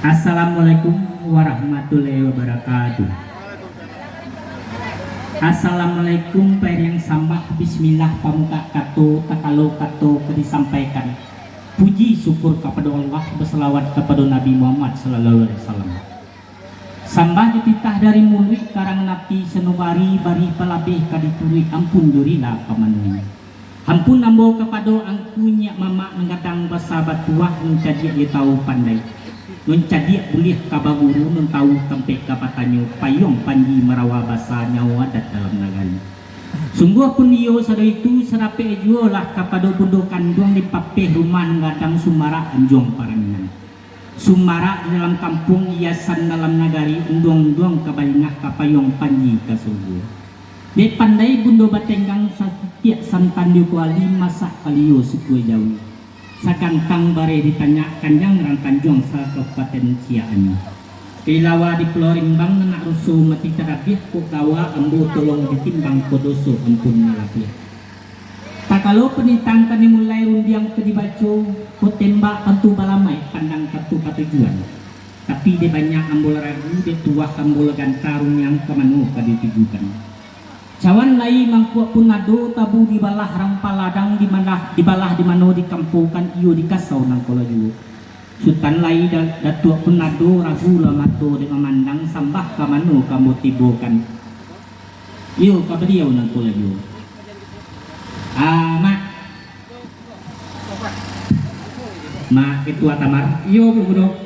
Assalamualaikum warahmatullahi wabarakatuh. Assalamualaikum yang sambah bismillah pamuka kato takalo kato disampaikan. Puji syukur kepada Allah, berselawat kepada Nabi Muhammad sallallahu alaihi wasallam. Sambah dititah dari mulut karang napi senubari bari pelabih kadituri ampun jurila pamanui. Ampun nambo kepada angkunya mama mengadang bersahabat tuah mencadi dia tahu pandai. Mencadi boleh kabaguru mentau sampai kapatanyo payung panji merawa basa nyawa adat dalam nagari. Sungguh pun dia sada itu serape jualah kepada bundo kandung di papeh rumah ngadang Sumara anjong parangan. Sumara di dalam kampung hiasan dalam nagari undong-undong kabalingah kapayong panji kasungguh. Di pandai bundo batenggang setiap santan di kuali masak kaliyo suku jauh. Sakantang bare ditanya kanjang rang Tanjung sa Kabupaten Ciamis. Ilawa di Pulau Rimbang nak rusuh mati terapih ku kawa ambu tolong ditimbang kodoso ampun nalapih. Tak kalau penitang kani mulai rundiang ke dibaco ku tembak pantu balamai pandang katu patujuan. Tapi dia banyak ambul ragu dia tuah ambul gantarung yang kemanu kaditujukan. Cawan lai mangkuak pun nado tabu di balah rang paladang di balah di mano di kampukan iyo di kasau nang kolaju. Sultan lai datuak pun nado ragu lamato di memandang sambah kamano kamu tibokan. Iyo kabadiau nang kolaju. Ma ketua tamar. Iyo bro.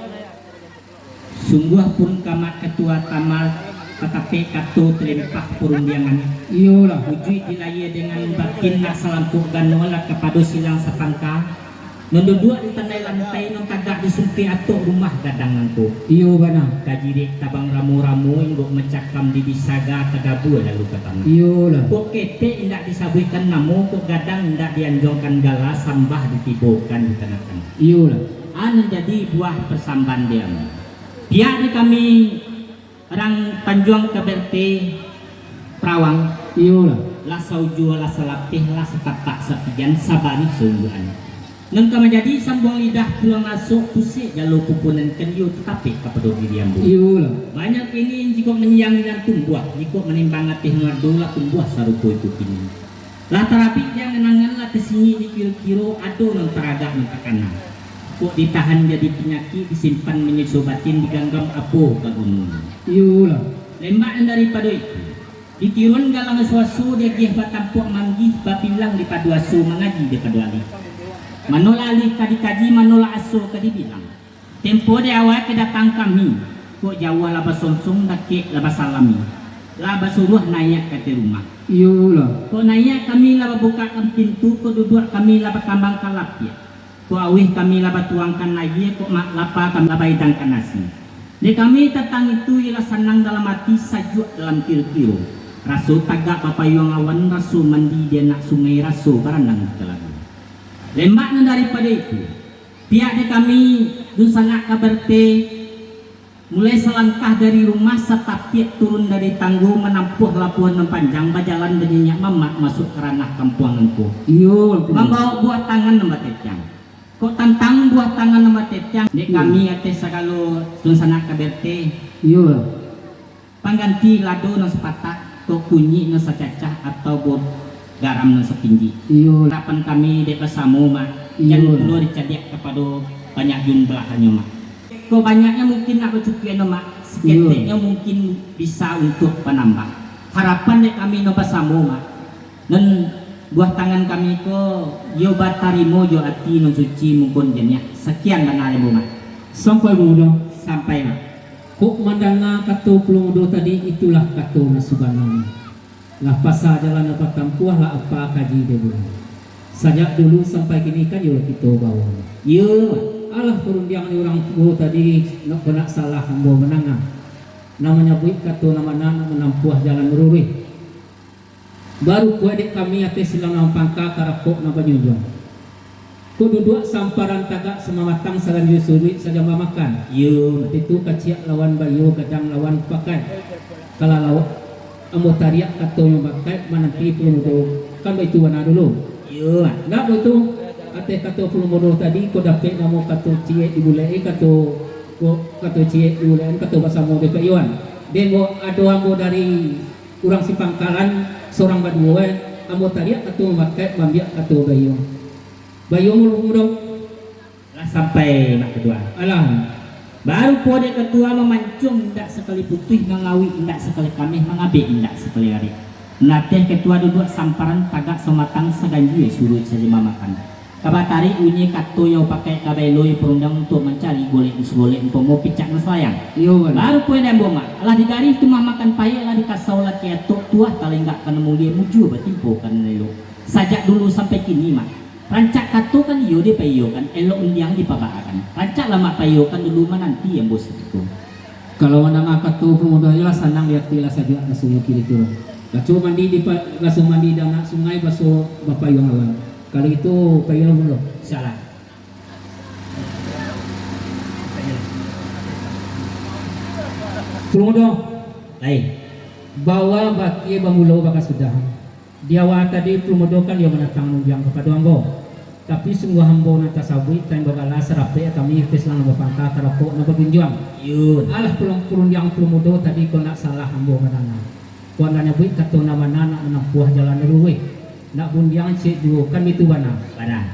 Sungguh pun kamat ketua tamar tetapi katu terlimpah perundiangan. Iyalah hujui dilaya dengan bakin nak selampuk ganola kepada silang sepangka. Nondodua di tandai lantai non tagak disumpi atuk rumah gadang nangku. Iyo bana kajirik tabang ramu-ramu inggo mencakam di bisaga kadabu lalu katana. Iyalah kok kete indak disabuikan namu kok gadang indak dianjongkan gala sambah ditibokan di tanakan. Iyalah an jadi buah persamban dia. Dia di kami orang Tanjung Kaberte Perawang. Iyalah lah sauju lah salapih lah setatak sepian sabari sungguhan. Nang kama jadi sambung lidah pulang masuk pusik jalur pupunan kenyu tetapi kepada diri ambu. Iyalah banyak ini jika menyiang dan tumbuh jika menimbang atih ngadola tumbuh sarupo itu kini. Lah terapi yang nenangan lah tesingi di kiro-kiro ado nang teragak nang tekanan. Kok ditahan jadi penyakit disimpan menyesobatin diganggam apo kagunung. Iyalah lembaan daripada itu ditirun galang suasu dia gih batampuk manggih bapilang di paduasu mengaji di paduali manola ali kadikaji manola asu kadibilang tempo dia awal kedatang kami kok jawa laba sonsong dakik laba salami laba suruh naik ke rumah. Iyalah kok naik kami laba bukakan pintu kok duduk kami laba tambang kalap ya kok awih kami laba tuangkan lagi kok mak lapa kami laba hidangkan nasi. Di kami tentang itu ialah senang dalam hati sajuk dalam kiro-kiro. Rasu tagak papayong awan rasu mandi dia nak sungai rasu karanang telaga. Lembaknya daripada itu pihak di kami dun sangat kaberte mulai selangkah dari rumah setapiak turun dari tangguh menampuh lapuan yang panjang berjalan dengan mamak masuk ke ranah kampuang engko. Iyo membawa buah tangan nama tetiang. Kok tantang buah tangan nama tetiang di kami ates sagalo dun sangat kaberte. Iyo pangganti lado nang sepatak kok kunyi nang secacah atau buat garam nang sepinggi. Iyo harapan kami dek bersama mak yang perlu dicadiak kepada banyak jumlahannya mak. Kok banyaknya mungkin nak bercukupian mak seketiknya mungkin bisa untuk penambah. Harapan dek kami no bersama mak dan buah tangan kami ko yo batarimo yo ati no suci mungkon jenya. Sekian benar ibu mak. Sampai mudah sampai mak. Kok mandanga kato pelungudo tadi itulah kato nasubanami. Lah pasal jalan apa tampuah lah apa kaji dia bulan. Sejak dulu sampai kini kan yo kita bawa. Yo alah perundiangan orang tua tadi nak kena salah hambo menangah. Namanya buik kato nama menampuah jalan merurih. Baru kuadik kami atas silang nampangka karapok na banyujuan. Ku duduk samparan tagak semamatang saran yusuri saja makan. Yo itu kaciak lawan bayu kadang lawan pakai. Kalau lawan amo tariak kato yang pakai manampi pelumudo kan itu wana dulu. Yo nak betul ate kato pelumudo tadi ko dapet namo kato cie dibulai kato ko kato cie ulen kato basamo de payuan den bo ado ambo dari urang si Pangkalan seorang badua ambo tadi kato memakai bambia kato bayung mulu lah sampai mak kedua alah baru kode kedua memancung tidak sekali putih mengawi tidak sekali kami mengabe tidak sekali hari nateh ketua duduk samparan tagak somatang seganju suruh saja mamakan kabatari unyi kato yang pakai kabeloi perundang untuk mencari golek untuk mau picak sayang baru poin yang boma lah digaris tu makan payah lah dikasau lah ketok tuah kalau enggak kena mulia muju bertimpu kan lelo sajak dulu sampai kini mak rancak kato kan iyo dia payo kan elok undiang dipabakan rancak lama payo kan dulu mah nanti yang bos itu kalau mana ngangkat tuh pemudanya lah senang lihat tilas saja langsung kiri turun langsung mandi di langsung mandi dengan sungai baso bapak yang awan kali itu payo belum salah pemuda lain bawa baki bamulo bakas sudah dia tadi pemuda kan dia menatang nunjang kepada ambo tapi semua hambo nata sabui tan bagala serape kami keslang bapangka tarapok na berjunjang yun alah pulung yang pemuda tadi kau nak salah hambo kadana kau nak nyebut kata nama nak menempuh jalan ruwe nak bundiang cek dulu kan itu bana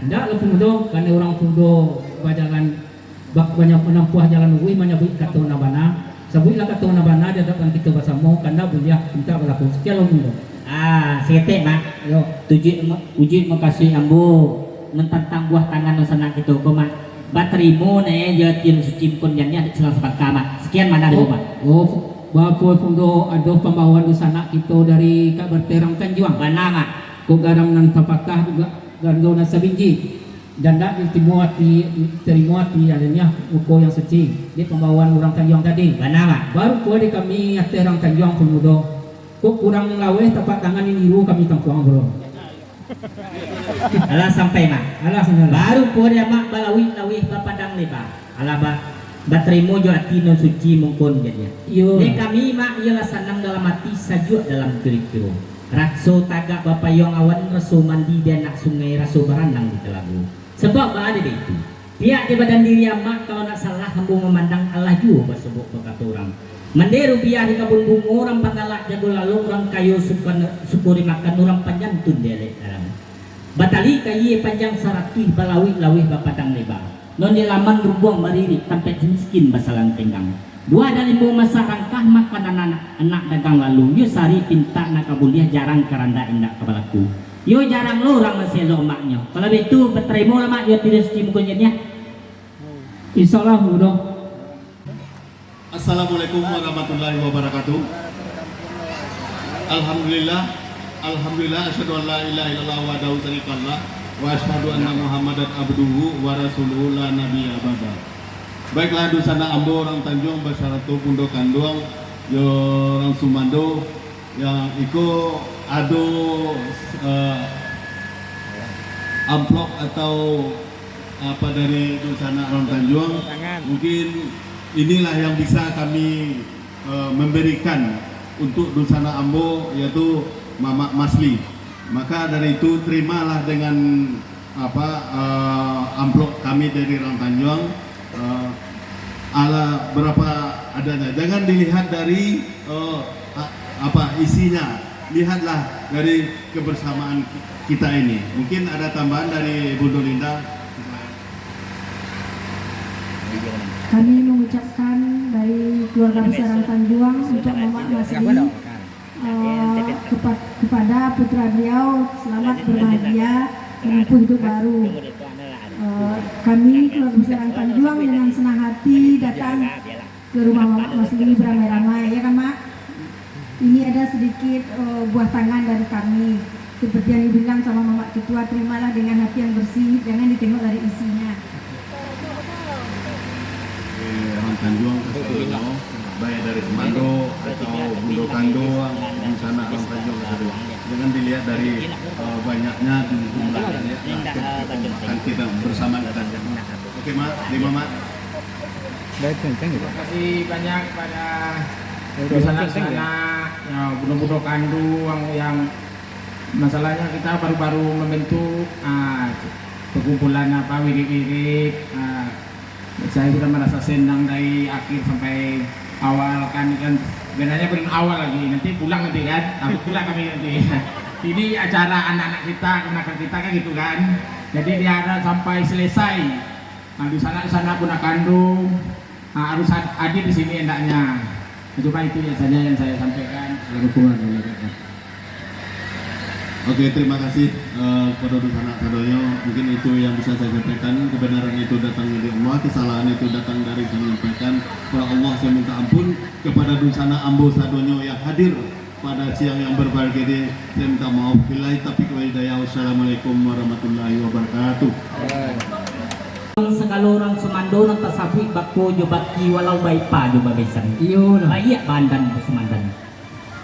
ndak le pemuda kan orang pemuda bajalan bak banyak menempuh jalan ruwe menyebut kata nama sabutlah kata nama dia datang kita bersama karena bundiang minta berlaku sekian pemuda seketik mak yo uji makasih ambo mentantang buah tangan yang senang gitu kok mak baterimo nih jatin suci pun jannya ada selang sepat kamat sekian mana ada mak bapak pundo ada pembawaan di sana kita dari Kak Berterang Tanjuang mana mak ko garam nan tapakah juga gardo na sabinji dan dak terima hati adanya uko yang suci di pembawaan orang Tanjuang tadi mana mak baru ko di kami Terang Tanjuang pemuda kok kurang laweh tapak tangan ini niru kami tampuang bro alah sampai mak alah senang baru ko dia mak balawi lawih bapadang lebar alah baterimo jo ati non suci mungkon jadinya iya kami mak ialah senang dalam hati sajuk dalam kiri-kiri rakso tagak bapak yang awan raso mandi dan nak sungai raso berenang di telaga sebab ada itu pihak di badan diri mak kalau nak salah hambung memandang Allah juga sebab berkata orang menderu biar di kabun bungo orang pangalak jago lalu orang kayu sukuri makan orang panjantun delek dalam batali kayi panjang saratih balawi lawih bapadang lebar non laman rubuang mariri sampai miskin basalang tenggang dua dari masa rangkah makan anak dagang lalu yo sari pinta nak kabuliah jarang keranda indak kepalaku yo jarang lo orang masih lo maknya kalau itu berterima lah mak yo tidak suci mukanya insyaallah mudah. Assalamualaikum warahmatullahi wabarakatuh. Alhamdulillah asyhadu an la ilaha illallah wa la syarikalah wa asyhadu anna Muhammadan abduhu wa rasuluhu la nabiyya ba'da. Baiklah dusana ambo orang Tanjung bersaratu pundo kanduang yo orang Sumando yang iko ado amplop atau apa dari dusana orang Tanjung mungkin inilah yang bisa kami memberikan untuk Dusana Ambo yaitu Mama Masli. Maka dari itu terimalah dengan amplop kami dari Rang Tanjung ala berapa adanya. Jangan dilihat dari isinya, lihatlah dari kebersamaan kita ini. Mungkin ada tambahan dari Bu Dolinda. Kami mengucapkan dari keluarga besar Tanjuang untuk Mama Masli kepada putra beliau selamat berbahagia menempuh hidup baru. Kami keluarga besar Tanjuang dengan senang hati datang ke rumah Mama Masli beramai-ramai, ya kan Mak? Ini ada sedikit buah tangan dari kami. Seperti yang dibilang sama Mama Ketua, terimalah dengan hati yang bersih, jangan ditengok dari isinya. Tanjuang Kasulo, baik dari Semando atau Bundo Kandoang di sana orang Tanjung Kasulo. Jangan dilihat dari banyaknya jumlahnya, akan kita bersama kita. Oke Mak, lima Mak. Terima kasih banyak pada sana Bundo Kandoang yang masalahnya kita baru-baru membentuk perkumpulan wirid-wirid Saya sudah merasa senang dari akhir sampai awal kan sebenarnya belum awal lagi, nanti pulang nanti kan, takut pulang kami nanti. Ini acara anak-anak kita, kenakan kita kan gitu kan. Jadi dia ada sampai selesai. Nah, di sana pun kandung, nah, harus hadir di sini hendaknya. Coba itu saja yang saya sampaikan. Oke, terima kasih kepada Dusana Kadoyo. Mungkin itu yang bisa saya sampaikan. Kebenaran itu datang dari Allah, kesalahan itu datang dari saya menyampaikan. Kepada Allah saya minta ampun. Kepada Dusana Ambo Sadonyo yang hadir pada siang yang berbahagia ini, saya minta maaf. Billahi taufiq wal hidayah. Wassalamualaikum warahmatullahi wabarakatuh. Segala orang semando nang tasapi bako jo baki walau baipa jo babesan. Iyo lah. Bayak bandan semandan.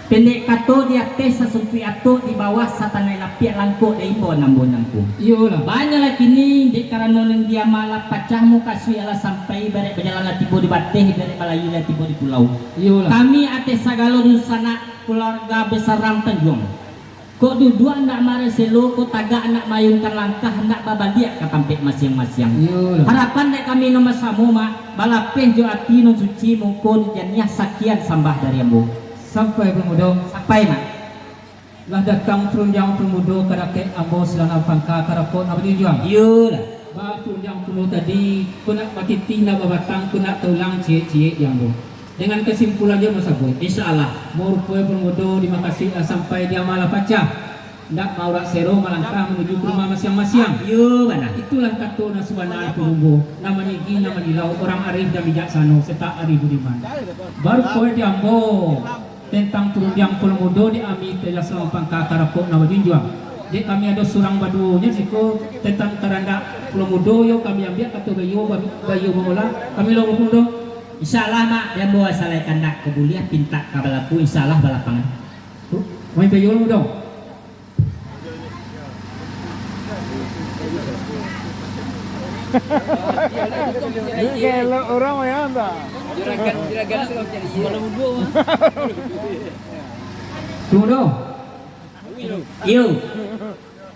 Pendek kato dia tes sesumpi ato di bawah satanai lapiak langko dari po nambonangku. Iyo lah. Banyak lagi ni di karena nang dia malah pacahmu kasih ala sampai bare perjalanan tibo di bateh dari Melayu la tibo di pulau. Iyo lah. Kami ate sagala sana keluarga besar Ram Tanjung. Kok dua ndak mare selo, kok tagak nak mayunkan langkah ndak babaliak ke tampik masing-masing. Iyo lah. Harapan nek kami nomor samu mak balapeh jo ati non suci mungkun janiah sakian sambah dari ambo. Sampai pemuda Sampai mak. lah datang tunjang pemuda karakek ambo selana pangka karakot apa tunjang. Iyo lah. Ba tunjang pemuda tadi kuna matiti na babatang kuna tulang cie-cie yang bo. Dengan kesimpulan dia masa boy. Insyaallah. Mau poe pemuda terima kasih sampai dia malah pacah. Ndak mau rak sero melangkah menuju ke rumah masing-masing. Iyo mana. Itulah kata nasubana perubo. Namanya gi nama dilau orang arif dan bijaksana serta arif budiman. Baru poe dia ambo tentang turun yang pemuda di ami telah selama pangka karakok nama junjuang. Jadi kami ada surang badunya siko tentang karanda pemuda yo kami ambil kata bayo mengolah kami lo pemuda. Insyaallah mak dia bawa salai kandak kebuliah pinta kabalaku insyaallah balapangan. Main bayo lo dong. Kalau orang ya anda. Pemuda. Iyo.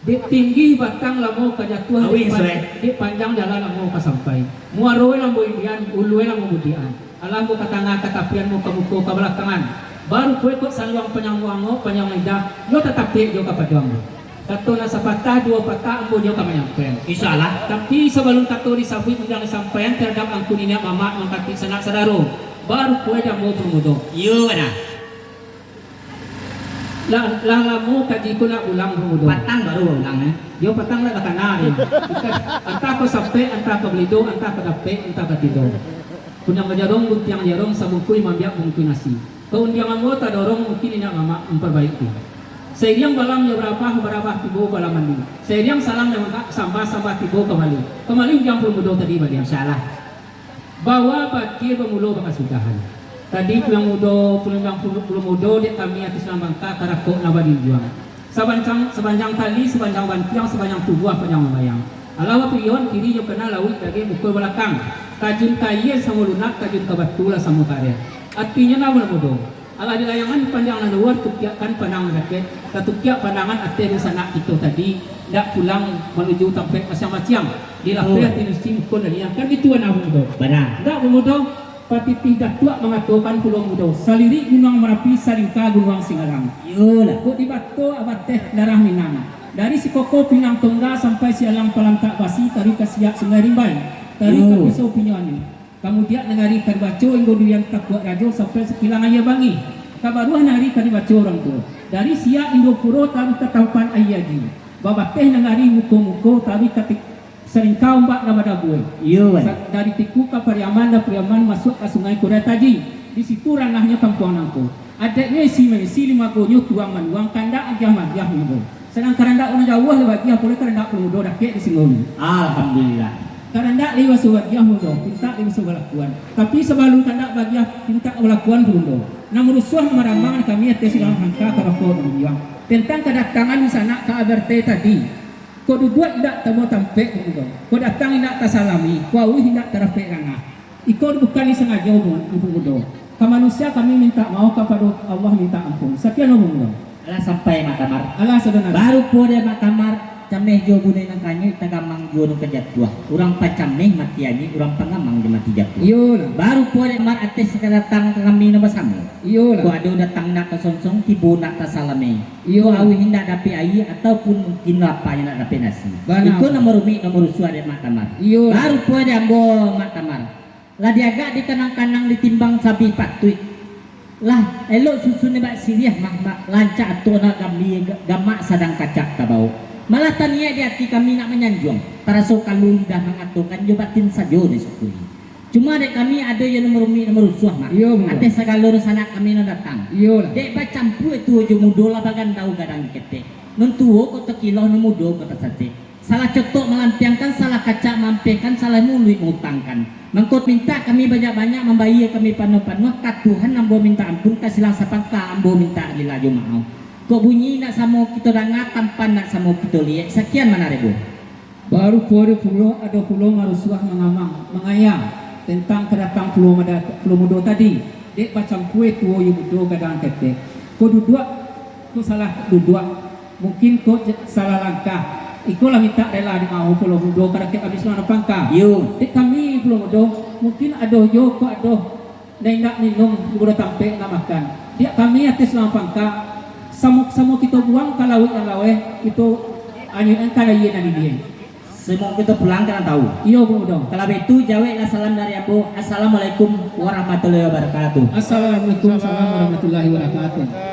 Di tinggi batang lamo kajatuhan Awi, di panjang jalan lamo kasampai. Muaroe lamo indian, ulue lamo mudian. Alambo katanga katapian mo kamuko kabelakangan. Baru kue kok saluang penyamuango penyang lidah, lo tetap tik jo kapaduango. Kato na sa patah dua patah ambo jo kamanyampen. Insyaallah. Tapi sebelum kato disabui undang sampaian terhadap angkun ini mama mengkati sanak sadaro. Baru kue dah mau pemudo. Iyo mana. Lah lamo kaji ko na ulang pemudo. Patang baru ulang eh. Yo patang na kanari. Anta ko sampai, anta ko belido, anta ko dape, anta ko tido. Kunang majarong butiang jarong sa bungkuy mambiak bungkuy nasi. Kau undiang mo ta dorong mungkin ina mama memperbaiki. Seiring balam ya berapa tibo balaman ini. Seiring salam yang sambah tibo kembali. Kembali yang pemudo tadi bagi insyaallah. Bawa bakir pemulo bakasudahan. Tadi pulang mudo dia kami atas nama bangka karakok nabadi juang. Sepanjang tali, sepanjang bantiang, sepanjang tubuh panjang melayang. Alawa pion kiri yo kena laut lagi mukul belakang. Kajun kaya sama lunak, kajun kabatula sama karya. Artinya nama mudo. Ala di layangan panjang na luar tukiakan pandangan rakyat. Katukiak pandangan ate di sana itu tadi ndak pulang menuju tempat masing-masing. Di lapeh tinus mukul dari kan itu ana mudo. Benar. Ndak mudo pati tidak tua mengatakan pulau mudo. Saliri gunung Merapi Salingka gunung Singalang. Iyo lah. Kok di batu abad teh darah Minang. Dari si Koko Pinang Tongga sampai si Alang Palantak Basi tarik ke Siak Sungai Rimbai. Tarik ke Pisau Pinyani. Kemudian nengari karibaco inggo duyan tak buat rajo sampai sekilang ayah bangi. Kabaruah nengari karibaco orang tu. Dari Siak Indo Puro tarik ke Taupan Ayaji. Babat teh nengari muko-muko tarik ke Seringkau mbak nama dabuai. Iyo. Dari Tiku ke Pariaman dan Pariaman masuk ke Sungai Kuda Taji. Di situ ranahnya Kampuang Nangko. Adanya si 5 gonyo tuang manuang kandak aja magiah mudo. Sedang karanda orang jauh lewat dia boleh karanda mudo dakyat di Singoni. Alhamdulillah. Karanda lewat surat dia mudo, pinta lewat surat lakuan. Tapi sebelum kandak bagiah pinta lakuan mudo. Namun rusuh merambangan kami atas silang hangka karakor dia. Tentang kedatangan di sana ke Aberte tadi. Kau dua tidak temu tampek mudo. Kau datang tidak tasalami, kau tidak terapek ranah. Ikut bukan sengaja mudo. Ke manusia kami minta maaf, kepada Allah minta ampun. Sekian mudo. Alah sampai matamar. Allah saudara. Baru po dia matamar cameh jo bunai nang kanyu tagamang jo nu kejatuh. Urang pacameh mati ani, urang pangamang je mati jatuh. Iyo lah. Baru pole mar ates datang ke kami na basami. Iyo Ku lah. ado datang nak ke sonsong tibu nak ke salame. Iyo. Ku awi hinda dapi ayi ataupun mungkin apa yang nak dapi nasi. Bana. Iku nomor umi nomor suara mak tamar. Iyo lah. Baru pole ambo mak tamar. Lah diaga di kanang-kanang ditimbang sapi patui. Lah elok susu ni bak siriah mak lancak tu nak kami gamak sadang kacak kabau. Malah tania di hati kami nak menyanjung. Taraso kalau lidah mengatukan jobatin sajo disukuri. Cuma dek kami ada yang nomor umi nomor suah mak. Iyo betul. Ate sagalur sana kami nak datang. Iyo lah. Dek bacampu itu jo mudo lah bagan tahu gadang kete. Nun tuo kota kiloh nu mudo kota sate. Salah cetok melampiangkan, salah kaca mampekan, salah mulut mengutangkan. Mengkot minta kami banyak-banyak membayar kami panu-panu. Kat Tuhan ambo minta ampun kasilang sapangka ambo minta lilaju mau. Kok bunyi nak samo kita dengar tampan nak samo kita lihat. Sekian mana ribu. Baru pulau ada pulau marusuah mengamang mengayang tentang kedatang pulau mudo tadi. Dek macam kue tuo yu mudo gadang kete. Kau duduk, kau salah duduk. Mungkin kau salah langkah. Ikulah minta rela di mau pulau mudo kada ke habis mana pangka. Yo. Dek kami pulau mudo mungkin ada yo kau ada nak minum udah tampe nak makan. Dia kami atas lang pangka. Samuk kita buang kalau lawe itu anjuran kada iya nadi dia. Semua kita pulang kan tahu. Iyo mudo. Kalau itu jawab salam dari Abu. Assalamualaikum warahmatullahi wabarakatuh. Assalamualaikum warahmatullahi wabarakatuh.